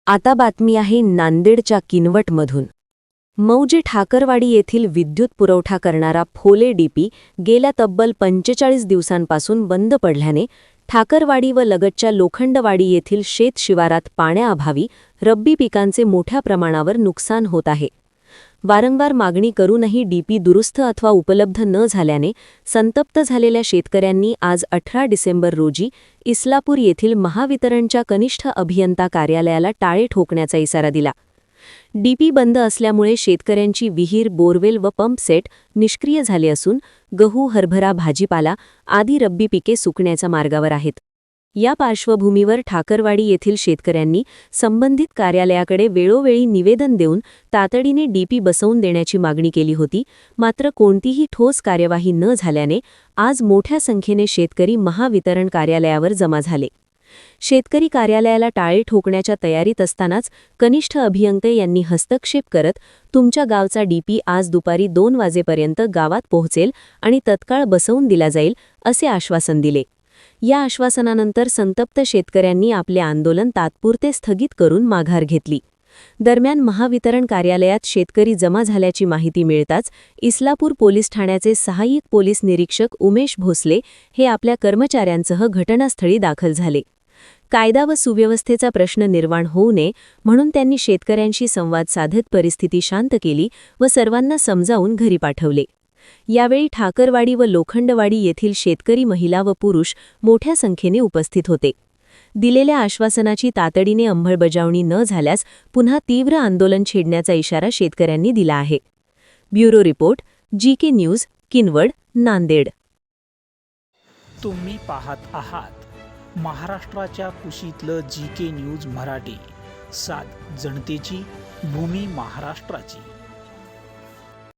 आता बातमी आहे नांदेडच्या किनवटमधून। मौजे ठाकरवाडी येथील विद्युत पुरवठा करणारा फोले डीपी गेल्या तब्बल 45 दिवसांपासून बंद पडल्याने ठाकरवाडी व लगतच्या लोखंडवाडी येथील शेत शिवारात पाण्याअभावी रब्बी पिकांचे मोठ्या प्रमाणावर नुकसान होत आहे। वारंवार मागणी करूनही डीपी दुरुस्त अथवा उपलब्ध न झाल्याने संतप्त झालेल्या शेतकऱ्यांनी आज 18 डिसेंबर रोजी इस्लापूर येथील महावितरणच्या कनिष्ठ अभियंता कार्यालयाला टाळे ठोकण्याचा इशारा दिला। डीपी बंद असल्यामुळे शेतकऱ्यांची विहीर, बोरवेल व पंपसेट निष्क्रिय झाले असून गहू, हरभरा, भाजीपाला आदी रब्बी पिके सुकण्याच्या मार्गावर आहेत। या पार्श्वभूमीवर ठाकरवाडी येथील शेतकऱ्यांनी संबंधित कार्यालयाकडे वेळोवेळी निवेदन देऊन तातडीने डीपी बसवून देण्याची मागणी केली होती, मात्र कोणतीही ठोस कार्यवाही न झाल्याने आज मोठ्या संख्येने शेतकरी महावितरण कार्यालयावर जमा झाले। शेतकरी कार्यालयाला टाळे ठोकण्याच्या तयारीत असतानाच कनिष्ठ अभियंते यांनी हस्तक्षेप करत तुमच्या गावचा डीपी आज दुपारी 2 वाजेपर्यंत गावात पोहोचेल आणि तत्काळ बसवून दिला जाईल असे आश्वासन दिले। या आश्वासनानंतर संतप्त शेतकऱ्यांनी आपले आंदोलन तात्पुरते स्थगित करून माघार घेतली। दरम्यान महावितरण कार्यालयात शेतकरी जमा झाल्याची माहिती मिळताच इस्लापूर पोलीस ठाण्याचे सहाय्यक पोलीस निरीक्षक उमेश भोसले हे आपल्या कर्मचाऱ्यांसह घटनास्थळी दाखल झाले। कायदा व सुव्यवस्थेचा प्रश्न निर्माण होऊ नये म्हणून त्यांनी शेतकऱ्यांशी संवाद साधत परिस्थिती शांत केली व सर्वांना समजावून घरी पाठवले। यावेळी ठाकरवाडी व लोखंडवाडी येथील शेतकरी, महिला व पुरुष मोठ्या संख्येने उपस्थित होते। दिलेल्या आश्वासनाची तातडीने अंमलबजावणी न झाल्यास पुन्हा तीव्र आंदोलन छेडण्याचा इशारा शेतकऱ्यांनी दिला आहे। Bureau report, GK news, Kinwat, Nanded. तुम्ही पाहत आहात महाराष्ट्राच्या कुशीतलं जीके न्यूज मराठी, सात जनतेची, भूमी महाराष्ट्राची।